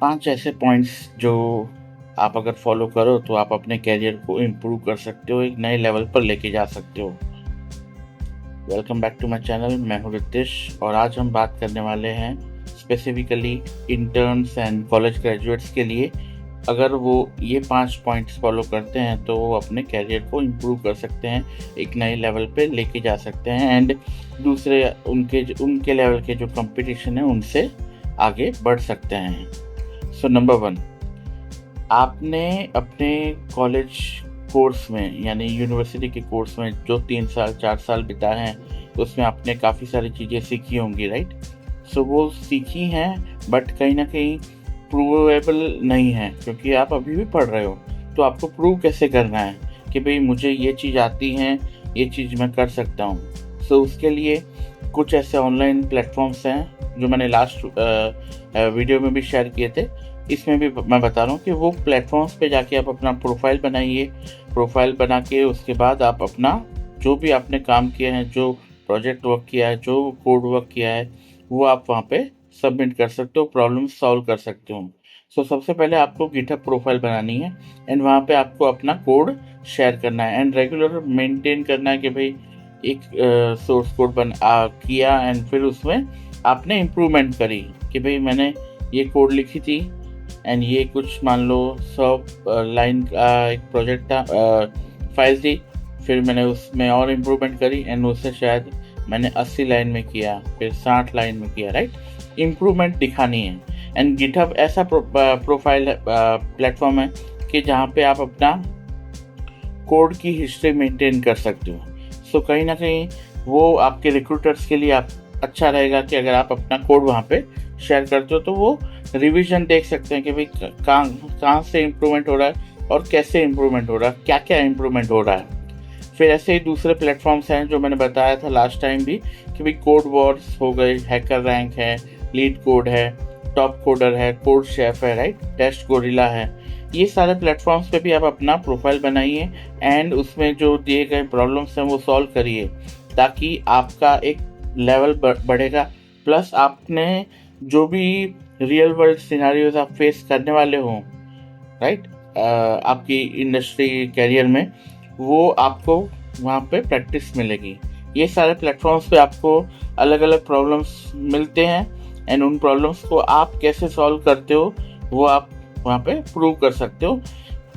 5 ऐसे पॉइंट्स जो आप अगर फॉलो करो तो आप अपने करियर को इम्प्रूव कर सकते हो, एक नए लेवल पर लेके जा सकते हो। Welcome back to my channel, मैं हूं रितेश और आज हम बात करने वाले हैं specifically interns and college graduates के लिए। अगर वो ये 5 पॉइंट्स फॉलो करते हैं तो वो अपने करियर को इम्प्रूव कर सकते हैं, एक नए लेवल पे लेके जा सकते हैं एंड दूसरे उनके लेवल के जो कंपटीशन है उनसे आगे बढ़ सकते हैं। सो नंबर 1, आपने अपने कॉलेज कोर्स में यानी यूनिवर्सिटी के कोर्स में जो 3 साल 4 साल बिताए हैं उसमें आपने काफ़ी सारी चीज़ें सीखी होंगी, राइट? सो वो सीखी हैं बट कहीं ना कहीं प्रूवेबल नहीं है क्योंकि आप अभी भी पढ़ रहे हो। तो आपको प्रूव कैसे करना है कि भाई मुझे ये चीज़ आती है, ये चीज़ मैं कर सकता हूँ। सो उसके लिए कुछ ऐसे ऑनलाइन प्लेटफॉर्म्स हैं जो मैंने लास्ट वीडियो में भी शेयर किए थे। इसमें भी मैं बता रहा हूँ कि वो प्लेटफॉर्म्स पे जाके आप अपना प्रोफाइल बनाइए। प्रोफाइल बना के उसके बाद आप अपना जो भी आपने काम किया है, जो प्रोजेक्ट वर्क किया है, जो कोड वर्क किया है, वो आप वहाँ पे सबमिट कर सकते हो, प्रॉब्लम सॉल्व कर सकते हो। सो सबसे पहले आपको गिटहब प्रोफाइल बनानी है एंड वहाँ पे आपको अपना कोड शेयर करना है एंड रेगुलर मेंटेन करना है कि भाई एक सोर्स कोड किया एंड फिर उसमें आपने इम्प्रूवमेंट करी कि भाई मैंने ये कोड लिखी थी एंड ये कुछ मान लो 100 लाइन का एक प्रोजेक्ट था, फाइल थी। फिर मैंने उसमें और इम्प्रूवमेंट करी एंड उससे शायद मैंने 80 लाइन में किया, फिर 60 लाइन में किया, राइट? इम्प्रूवमेंट दिखानी है। एंड गिटहब ऐसा प्रोफाइल प्लेटफॉर्म है कि जहाँ पे आप अपना कोड की हिस्ट्री मेंटेन कर सकते हो। सो कहीं ना कहीं वो आपके रिक्रूटर्स के लिए आप अच्छा रहेगा कि अगर आप अपना कोड वहाँ पे शेयर करते हो तो वो रिवीजन देख सकते हैं कि भाई कहाँ से इम्प्रूवमेंट हो रहा है और कैसे इम्प्रूवमेंट हो रहा है, क्या क्या इम्प्रूवमेंट हो रहा है। फिर ऐसे ही दूसरे प्लेटफॉर्म्स हैं जो मैंने बताया था लास्ट टाइम भी कि भाई कोड वॉर्स हो गए, हैकर रैंक है, लीड कोड है, टॉप कोडर है, कोड शेफ है, राइट, टेस्ट गोरिल्ला है। ये सारे प्लेटफॉर्म्स पे भी आप अपना प्रोफाइल बनाइए एंड उसमें जो दिए गए प्रॉब्लम्स हैं वो सॉल्व करिए ताकि आपका एक लेवल बढ़ेगा। प्लस आपने जो भी रियल वर्ल्ड सिनारियोज आप फेस करने वाले हो, राइट, आपकी इंडस्ट्री कैरियर में, वो आपको वहाँ पे प्रैक्टिस मिलेगी। ये सारे प्लेटफॉर्म्स पे आपको अलग अलग प्रॉब्लम्स मिलते हैं एंड उन प्रॉब्लम्स को आप कैसे सॉल्व करते हो वो आप वहाँ पे प्रूव कर सकते हो।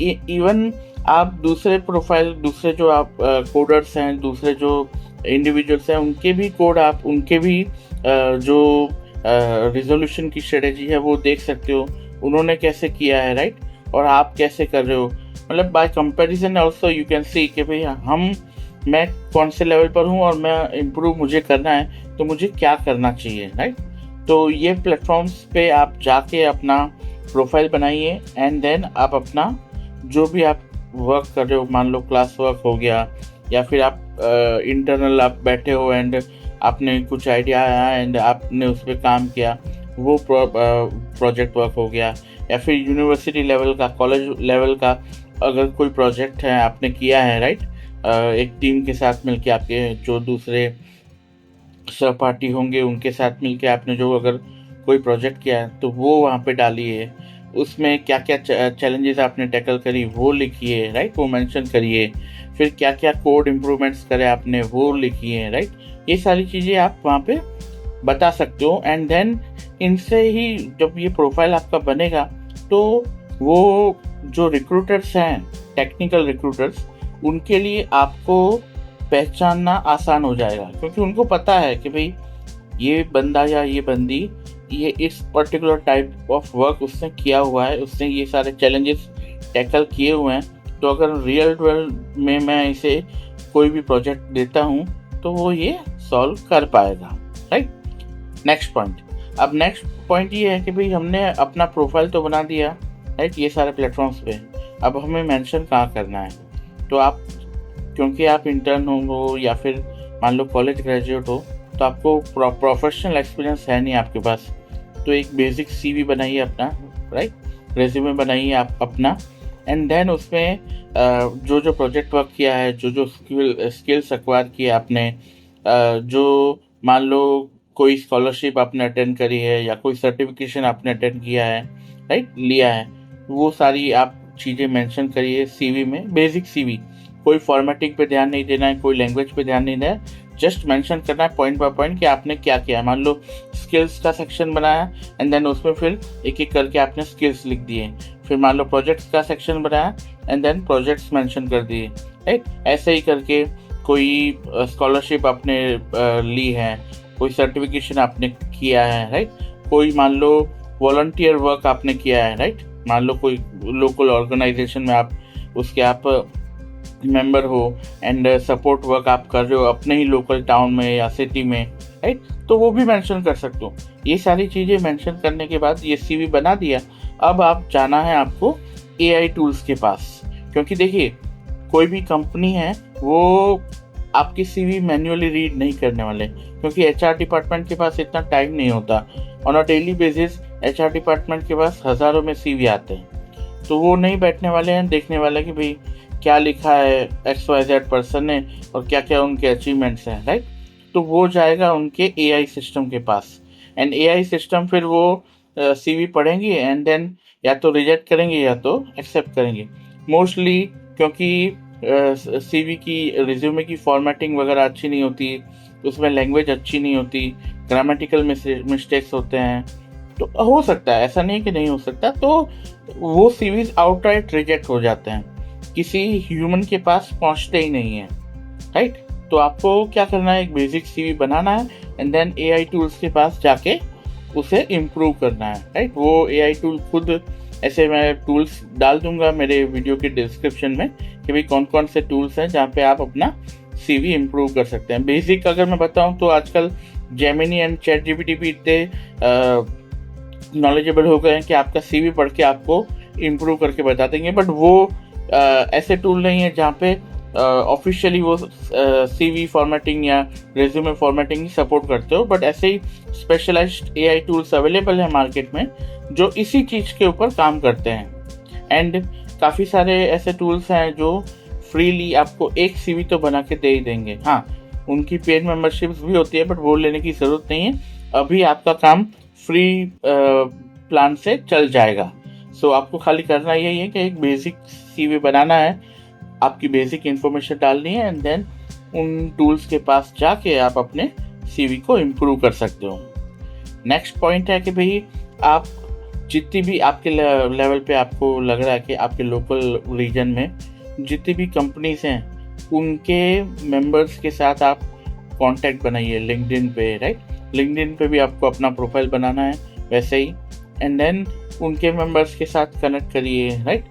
इवन आप दूसरे जो आप कोडर्स हैं, दूसरे जो इंडिविजुअल्स हैं, उनके भी जो रिजोल्यूशन की स्ट्रेटेजी है वो देख सकते हो, उन्होंने कैसे किया है, राइट, और आप कैसे कर रहे हो। मतलब bye comparison also you can see कि भाई मैं कौन से लेवल पर हूँ और मैं इम्प्रूव मुझे करना है तो मुझे क्या करना चाहिए, राइट। तो ये प्लेटफॉर्म्स पे आप जाके अपना प्रोफाइल बनाइए एंड देन आप अपना जो भी आप वर्क कर रहे हो, मान लो क्लास वर्क हो गया या फिर आप इंटरनल आप बैठे हो एंड आपने कुछ आइडिया आया एंड आपने उस पर काम किया, वो प्रोजेक्ट वर्क हो गया। या फिर यूनिवर्सिटी लेवल का, कॉलेज लेवल का अगर कोई प्रोजेक्ट है आपने किया है, राइट, एक टीम के साथ मिलके, आपके जो दूसरे सहपाठी होंगे उनके साथ मिलके आपने जो अगर कोई प्रोजेक्ट किया है तो वो वहाँ पे डालिए। उसमें क्या क्या चैलेंजेस आपने टैकल करी वो लिखिए, राइट, वो मेंशन करिए। फिर क्या क्या कोड इम्प्रूवमेंट्स करे आपने वो लिखिए, राइट। ये सारी चीज़ें आप वहाँ पे बता सकते हो एंड देन इनसे ही जब ये प्रोफाइल आपका बनेगा तो वो जो रिक्रूटर्स हैं, टेक्निकल रिक्रूटर्स, उनके लिए आपको पहचानना आसान हो जाएगा क्योंकि उनको पता है कि भाई ये बंदा या ये बंदी ये इस पर्टिकुलर टाइप ऑफ वर्क उसने किया हुआ है, उसने ये सारे चैलेंजेस टैकल किए हुए हैं। तो अगर रियल वर्ल्ड में मैं इसे कोई भी प्रोजेक्ट देता हूँ तो वो ये सॉल्व कर पाएगा, राइट। नेक्स्ट पॉइंट, अब नेक्स्ट पॉइंट ये है कि भाई हमने अपना प्रोफाइल तो बना दिया, राइट, ये सारे प्लेटफॉर्म्स पे। अब हमें मेंशन कहाँ करना है? तो आप, क्योंकि आप इंटर्न हो या फिर मान लो कॉलेज ग्रेजुएट हो, तो आपको प्रोफेशनल एक्सपीरियंस है नहीं आपके पास, तो एक बेसिक सीवी बनाइए अपना, राइट, रेज्यूमे बनाइए आप अपना एंड देन उसमें जो जो प्रोजेक्ट वर्क किया है, जो जो स्किल्स एक्वायर किए आपने, जो मान लो कोई स्कॉलरशिप आपने अटेंड करी है या कोई सर्टिफिकेशन आपने अटेंड किया है, राइट लिया है, वो सारी आप चीज़ें मेंशन करिए सीवी में। बेसिक सीवी, कोई फॉर्मेटिंग पे ध्यान नहीं देना है, कोई लैंग्वेज पे ध्यान नहीं देना है, जस्ट मेंशन करना है पॉइंट बाय पॉइंट कि आपने क्या किया है। मान लो स्किल्स का सेक्शन बनाया एंड देन उसमें फिर एक एक करके आपने स्किल्स लिख दिए। फिर मान लो प्रोजेक्ट्स का सेक्शन बनाया एंड देन प्रोजेक्ट्स मेंशन कर दिए, राइट। ऐसे ही करके कोई स्कॉलरशिप आपने ली है, कोई सर्टिफिकेशन आपने किया है, राइट। कोई मान लो वॉलंटियर वर्क आपने किया है, राइट। मान लो कोई लोकल ऑर्गेनाइजेशन में आप उसके आप मेंबर हो एंड सपोर्ट वर्क आप कर रहे हो अपने ही लोकल टाउन में या सिटी में, राइट, तो वो भी मेंशन कर सकते हो। ये सारी चीज़ें मेंशन करने के बाद ये सीवी बना दिया। अब आप जाना है आपको एआई टूल्स के पास, क्योंकि देखिए कोई भी कंपनी है वो आपकी सीवी मैन्युअली रीड नहीं करने वाले, क्योंकि एचआर डिपार्टमेंट के पास इतना टाइम नहीं होता। On a daily basis HR department के पास हज़ारों में सीवी आते हैं, तो वो नहीं बैठने वाले हैं देखने वाले कि भाई क्या लिखा है XYZ पर्सन ने और क्या क्या उनके अचीवमेंट्स हैं, राइट। तो वो जाएगा उनके एआई सिस्टम के पास एंड एआई सिस्टम फिर वो सीवी पढ़ेंगे एंड देन या तो रिजेक्ट करेंगे या तो एक्सेप्ट करेंगे मोस्टली, क्योंकि सीवी की रिज्यूमे की फॉर्मेटिंग वगैरह अच्छी नहीं होती, उसमें लैंग्वेज अच्छी नहीं होती, ग्रामेटिकल मिस्टेक्स होते हैं, तो हो सकता है, ऐसा नहीं कि नहीं हो सकता, तो वो सीवीज आउटराइट रिजेक्ट हो जाते हैं, किसी ह्यूमन के पास पहुंचते ही नहीं है, राइट। तो आपको क्या करना है, एक बेसिक सीवी बनाना है एंड देन एआई टूल्स के पास जाके उसे इम्प्रूव करना है, राइट। वो एआई टूल खुद ऐसे मैं टूल्स डाल दूंगा मेरे वीडियो के डिस्क्रिप्शन में कि भाई कौन कौन से टूल्स हैं जहाँ पे आप अपना सीवी इम्प्रूव कर सकते हैं। बेसिक अगर मैं बताऊं तो आजकल जेमिनी एंड चैट जीपीटी भी इतने नॉलेजेबल हो गए हैं कि आपका सीवी पढ़ के आपको इम्प्रूव करके बता देंगे, बट वो ऐसे टूल नहीं है जहाँ पे ऑफिशियली वो सीवी फॉर्मेटिंग या रेज्यूमे फॉर्मेटिंग सपोर्ट करते हो, बट ऐसे ही स्पेशलाइज्ड एआई टूल्स अवेलेबल है मार्केट में जो इसी चीज़ के ऊपर काम करते हैं। एंड काफ़ी सारे ऐसे टूल्स हैं जो फ्रीली आपको एक सीवी तो बना के दे ही देंगे। हाँ, उनकी पेड मेंबरशिप्स भी होती है, बट वो लेने की ज़रूरत नहीं है, अभी आपका काम फ्री प्लान से चल जाएगा। सो आपको खाली करना यही है कि एक बेसिक सीवी बनाना है, आपकी बेसिक इन्फॉर्मेशन डालनी है एंड देन उन टूल्स के पास जाके आप अपने सीवी को इम्प्रूव कर सकते हो। नेक्स्ट पॉइंट है कि भाई आप जितनी भी आपके लेवल पे आपको लग रहा है कि आपके लोकल रीजन में जितनी भी कंपनीज हैं उनके मेंबर्स के साथ आप कांटेक्ट बनाइए लिंक्डइन पे, राइट। लिंक्डइन पे भी आपको अपना प्रोफाइल बनाना है वैसे ही, एंड देन उनके मेंबर्स के साथ कनेक्ट करिए, राइट।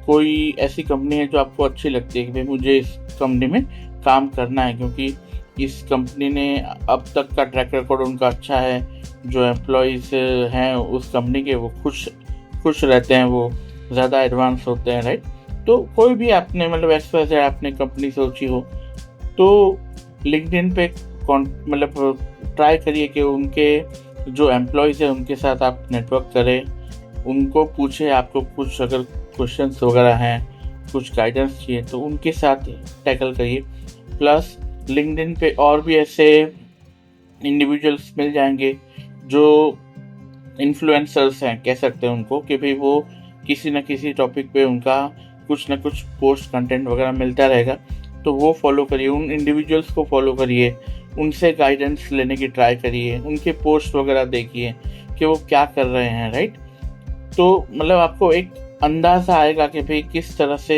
कोई ऐसी कंपनी है जो आपको अच्छी लगती है कि भाई मुझे इस कंपनी में काम करना है क्योंकि इस कंपनी ने अब तक का ट्रैक रिकॉर्ड उनका अच्छा है, जो एम्प्लॉयज़ हैं उस कंपनी के वो खुश रहते हैं, वो ज़्यादा एडवांस होते हैं, राइट। तो कोई भी आपने मतलब XYZ आपने कंपनी सोची हो तो लिंक्डइन पे मतलब ट्राई करिए कि उनके जो एम्प्लॉयज़ हैं उनके साथ आप नेटवर्क करें, उनको पूछे आपको कुछ अगर क्वेश्चंस वगैरह हैं, कुछ गाइडेंस चाहिए तो उनके साथ टैकल करिए। प्लस लिंक्डइन पे और भी ऐसे इंडिविजुअल्स मिल जाएंगे जो इन्फ्लुएंसर्स हैं, कह सकते हैं उनको, कि भाई वो किसी न किसी टॉपिक पे उनका कुछ न कुछ पोस्ट कंटेंट वगैरह मिलता रहेगा, तो वो फॉलो करिए, उन इंडिविजुअल्स को फॉलो करिए, उनसे गाइडेंस लेने की ट्राई करिए, उनके पोस्ट वगैरह देखिए कि वो क्या कर रहे हैं, राइट। तो मतलब आपको एक अंदाज़ा आएगा कि भाई किस तरह से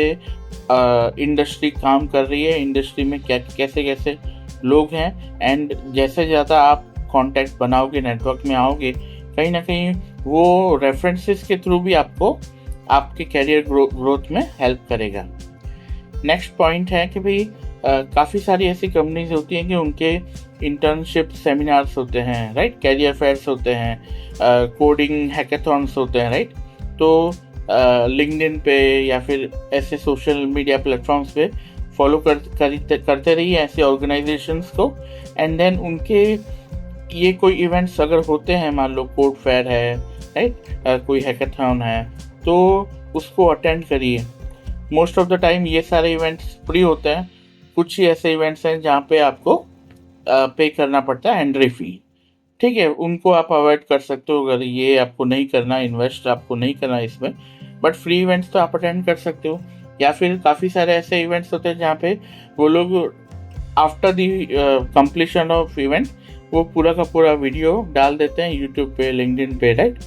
इंडस्ट्री काम कर रही है, इंडस्ट्री में क्या कैसे कैसे लोग हैं, एंड जैसे ज़्यादा आप कांटेक्ट बनाओगे, नेटवर्क में आओगे, कहीं ना कहीं वो रेफरेंसेस के थ्रू भी आपको आपके कैरियर ग्रोथ में हेल्प करेगा। नेक्स्ट पॉइंट है कि भाई काफ़ी सारी ऐसी कंपनीज होती हैं कि उनके इंटर्नशिप सेमिनार्स होते हैं, राइट, कैरियर फेयर्स होते हैं, कोडिंग हैकेथॉन्स होते हैं, राइट। तो लिंक्डइन पे या फिर ऐसे सोशल मीडिया प्लेटफॉर्म्स पे फॉलो करते रहिए ऐसे ऑर्गेनाइजेशंस को, एंड देन उनके ये कोई इवेंट्स अगर होते हैं, मान लो कोड फेयर है, राइट, कोई हैकेथॉन है, तो उसको अटेंड करिए। मोस्ट ऑफ द टाइम ये सारे इवेंट्स फ्री होते हैं, कुछ ही ऐसे इवेंट्स हैं जहाँ पे आपको पे करना पड़ता है एंट्री फी। ठीक है, उनको आप अवॉइड कर सकते हो अगर ये आपको नहीं करना, इन्वेस्ट आपको नहीं करना इसमें, बट फ्री इवेंट्स तो आप अटेंड कर सकते हो। या फिर काफ़ी सारे ऐसे इवेंट्स होते हैं जहाँ पे वो लोग after the completion of event वो पूरा का पूरा वीडियो डाल देते हैं यूट्यूब पे, लिंक्डइन पे, राइट।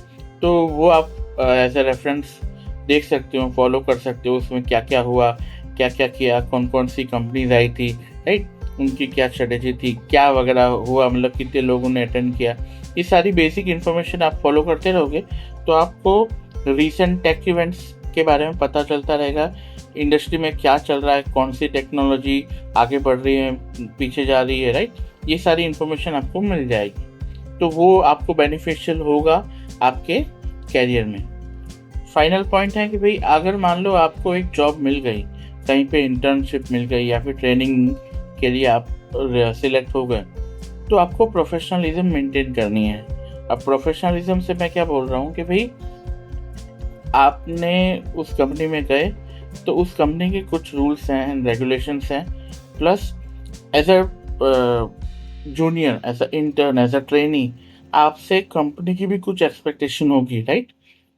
तो वो आप एज ए रेफरेंस देख सकते हो, फॉलो कर सकते हो, उसमें क्या क्या हुआ, क्या क्या किया, कौन कौन सी कंपनीज आई थी, राइट, उनकी क्या स्ट्रेटेजी थी, क्या वगैरह हुआ, मतलब कितने लोगों ने अटेंड किया। ये सारी बेसिक इन्फॉर्मेशन आप फॉलो करते रहोगे तो आपको रीसेंट टेक इवेंट्स के बारे में पता चलता रहेगा, इंडस्ट्री में क्या चल रहा है, कौन सी टेक्नोलॉजी आगे बढ़ रही है, पीछे जा रही है, राइट। ये सारी इन्फॉर्मेशन आपको मिल जाएगी, तो वो आपको बेनिफिशियल होगा आपके कैरियर में। फाइनल पॉइंट है कि भाई अगर मान लो आपको एक जॉब मिल गई, कहीं पे इंटर्नशिप मिल गई या फिर ट्रेनिंग के लिए आप सिलेक्ट हो गए, तो आपको प्रोफेशनलिज्म मेंटेन करनी है। अब प्रोफेशनलिज्म से मैं क्या बोल रहा हूँ कि भाई आपने उस कंपनी में गए तो उस कंपनी के कुछ रूल्स हैं, रेगुलेशंस हैं, plus as a junior, as a intern, as a trainee आपसे कंपनी की भी कुछ एक्सपेक्टेशन होगी, राइट।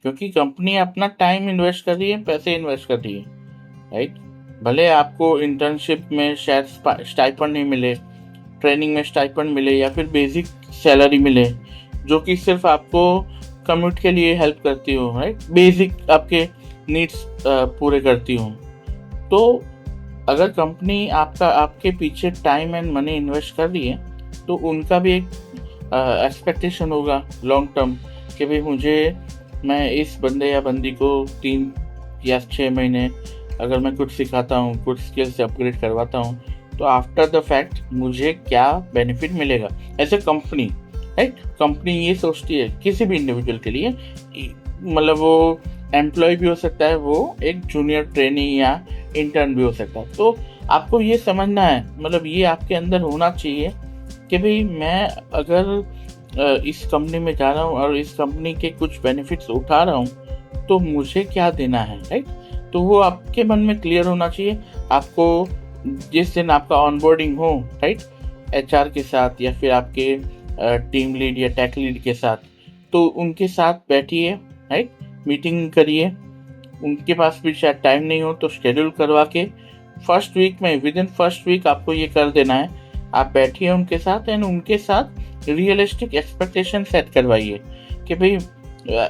क्योंकि कंपनी अपना टाइम इन्वेस्ट कर रही है, पैसे इन्वेस्ट कर रही है, राइट। भले आपको इंटर्नशिप में शायद स्टाइपेंड नहीं मिले, ट्रेनिंग में स्टाइपेंड मिले या फिर बेसिक सैलरी मिले जो कि सिर्फ आपको कम्यूट के लिए हेल्प करती हो, राइट, बेसिक आपके नीड्स पूरे करती हो। तो अगर कंपनी आपके पीछे टाइम एंड मनी इन्वेस्ट कर रही है तो उनका भी एक एक्सपेक्टेशन होगा लॉन्ग टर्म कि भाई मैं इस बंदे या बंदी को 3 या 6 महीने अगर मैं कुछ सिखाता हूँ, कुछ स्किल्स अपग्रेड करवाता हूँ, तो आफ्टर द फैक्ट मुझे क्या बेनिफिट मिलेगा as a company, right. Company ये सोचती है किसी भी इंडिविजुअल के लिए, मतलब वो एम्प्लॉय भी हो सकता है, वो एक जूनियर ट्रेनी या इंटर्न भी हो सकता है। तो आपको ये समझना है, मतलब ये आपके अंदर होना चाहिए कि भाई मैं अगर इस कंपनी में जा रहा हूँ और इस कंपनी के कुछ बेनिफिट्स उठा रहा हूँ तो मुझे क्या देना है, राइट। तो वो आपके मन में क्लियर होना चाहिए। आपको जिस दिन आपका ऑनबोर्डिंग हो, राइट, एचआर के साथ या फिर आपके टीम लीड या टेक लीड के साथ, तो उनके साथ बैठिए, राइट, मीटिंग करिए। उनके पास भी शायद टाइम नहीं हो तो शेड्यूल करवा के फर्स्ट वीक में, विद इन फर्स्ट वीक आपको ये कर देना है। आप बैठिए उनके साथ एंड उनके साथ रियलिस्टिक एक्सपेक्टेशन सेट करवाइए कि भाई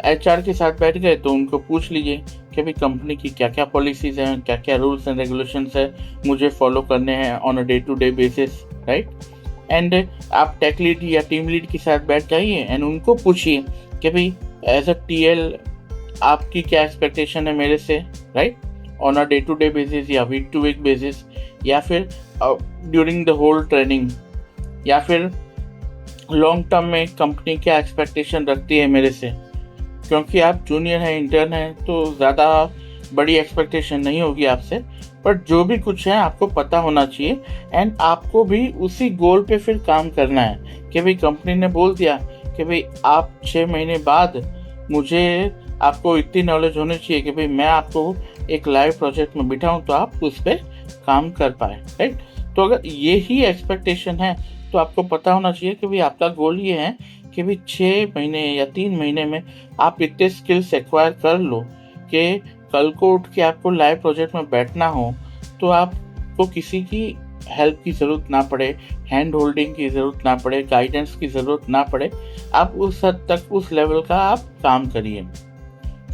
एचआर के साथ बैठ गए तो उनको पूछ लीजिए कि भाई कंपनी की क्या क्या पॉलिसीज हैं, क्या क्या रूल्स एंड रेगुलेशंस है मुझे फॉलो करने हैं on a day to day basis, right. And आप टेक लीड या टीम लीड के साथ बैठ जाइए एंड उनको पूछिए कि भाई एज अ टीएल आपकी क्या एक्सपेक्टेशन है मेरे से, right, on a day to day basis या वीक टू वीक बेसिस, या फिर ड्यूरिंग द होल ट्रेनिंग, या फिर लॉन्ग टर्म में कंपनी क्या एक्सपेक्टेशन रखती है मेरे से। क्योंकि आप जूनियर हैं, इंटर्न हैं, तो ज़्यादा बड़ी एक्सपेक्टेशन नहीं होगी आपसे, बट जो भी कुछ है आपको पता होना चाहिए एंड आपको भी उसी गोल पे फिर काम करना है कि भाई कंपनी ने बोल दिया कि भाई आप 6 महीने बाद मुझे आपको इतनी नॉलेज होनी चाहिए कि भाई मैं आपको एक लाइव प्रोजेक्ट में बिठाऊं तो आप उस पर काम कर पाए, राइट। तो अगर ये ही एक्सपेक्टेशन है तो आपको पता होना चाहिए कि भाई आपका गोल ये है कि भाई 6 महीने या 3 महीने में आप इतने स्किल्स एक्वायर कर लो कि कल को उठ के आपको लाइव प्रोजेक्ट में बैठना हो तो आपको किसी की हेल्प की ज़रूरत ना पड़े, हैंड होल्डिंग की ज़रूरत ना पड़े, गाइडेंस की ज़रूरत ना पड़े। आप उस हद तक, उस लेवल का आप काम करिए।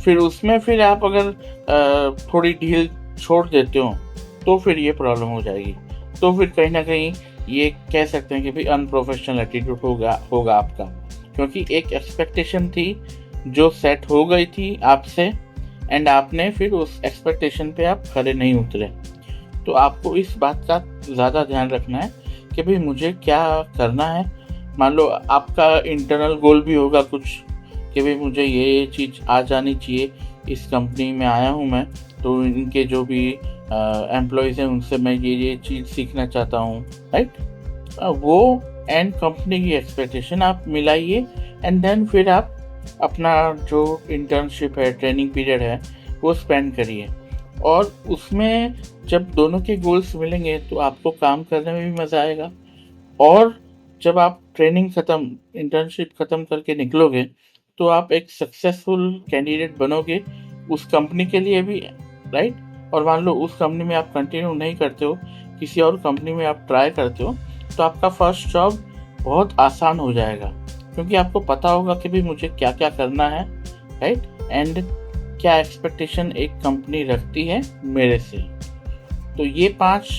फिर उसमें फिर आप अगर थोड़ी ढील छोड़ देते हो तो फिर ये प्रॉब्लम हो जाएगी। तो फिर कहीं ना कहीं ये कह सकते हैं कि भाई अनप्रोफेशनल एटीट्यूड होगा आपका, क्योंकि एक एक्सपेक्टेशन थी जो सेट हो गई थी आपसे एंड आपने फिर उस एक्सपेक्टेशन पे आप खरे नहीं उतरे। तो आपको इस बात का ज़्यादा ध्यान रखना है कि भाई मुझे क्या करना है। मान लो आपका इंटरनल गोल भी होगा कुछ कि भाई मुझे ये चीज़ आ जानी चाहिए, इस कंपनी में आया हूँ मैं, तो इनके जो भी एम्प्लॉयज़ हैं उनसे मैं ये चीज़ सीखना चाहता हूँ, राइट। वो एंड कंपनी की एक्सपेक्टेशन आप मिलाइए एंड देन फिर आप अपना जो इंटर्नशिप है, ट्रेनिंग पीरियड है, वो स्पेंड करिए। और उसमें जब दोनों के गोल्स मिलेंगे तो आपको काम करने में भी मज़ा आएगा, और जब आप ट्रेनिंग ख़त्म, इंटर्नशिप ख़त्म करके निकलोगे तो आप एक सक्सेसफुल कैंडिडेट बनोगे उस कंपनी के लिए भी, राइट। और मान लो उस कंपनी में आप कंटिन्यू नहीं करते हो, किसी और कंपनी में आप ट्राई करते हो, तो आपका फर्स्ट जॉब बहुत आसान हो जाएगा, क्योंकि आपको पता होगा कि भाई मुझे क्या क्या करना है, राइट, एंड क्या एक्सपेक्टेशन एक कंपनी रखती है मेरे से। तो ये 5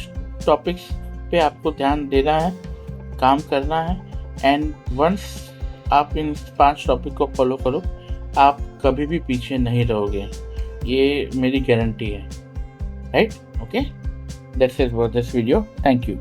टॉपिक्स पे आपको ध्यान देना है, काम करना है, एंड वंस आप इन 5 टॉपिक को फॉलो करो, आप कभी भी पीछे नहीं रहोगे, ये मेरी गारंटी है, right. Okay, that's it for this video, thank you.